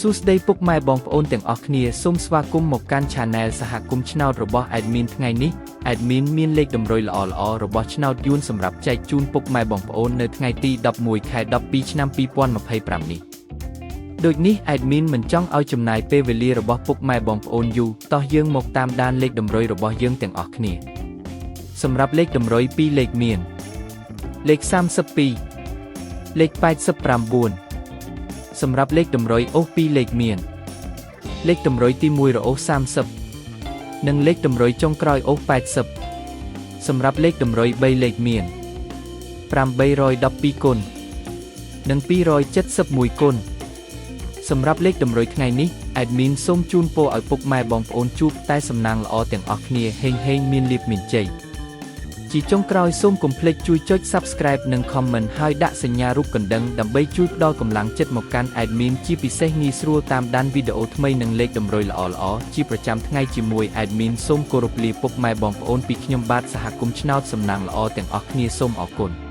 សួស្តីពុកម៉ែបងប្អូនទាំងអស់គ្នាសូមស្វាគមន៍មកកាន់ Channel សហគមន៍ឆ្នោតរបស់ Admin ថ្ងៃនេះ Admin មានលេខតម្រុយល្អៗរបស់ឆ្នោតយួនសម្រាប់ចែកជូនពុកម៉ែបងប្អូននៅថ្ងៃទី11 ខែ 12 ឆ្នាំ 2025 នេះដូចនេះ Admin មិនចង់ឲ្យចំណាយពេលវេលារបស់ពុកម៉ែបងប្អូនយូរតោះយើងមកតាមដានលេខតម្រុយរបស់យើងទាំងអស់គ្នាសម្រាប់លេខតម្រុយ2លេខមានលេខ32លេខ89សម្រាប់លេខតម្រុយអូស2លេខមានលេខតម្រុយទី1រអូស30និងលេខតម្រុយចុងក្រោយអូស80សម្រាប់លេខតម្រុយ3លេខមាន812គុណនិង271គុណសម្រាប់លេខតម្រុយថ្ងៃនេះ Admin សូមជូនពរឲ្យពុកម៉ែបងប្អូនជួបតែសំណាងល្អទាំងអស់គ្នាហេងមានលាភមានជ័យជាចុងក្រោយសូមកុំភ្លេចជួយចុច Subscribe និង Comment ហើយដាក់សញ្ញារូបកណ្ដឹងដើម្បីជួយផ្ដល់កម្លាំងចិត្តមកកាន់ Admin ជាពិសេសងាយស្រួលតាមដានវីដេអូថ្មីនិងលេខតម្រុយល្អៗជាប្រចាំថ្ងៃជាមួយ Admin សូមគោរពលាពុកម៉ែបងប្អូនពីខ្ញុំបាទសហគមន៍ឆ្នោតសំណាងល្អទាំងអស់គ្នាសូមអរគុណ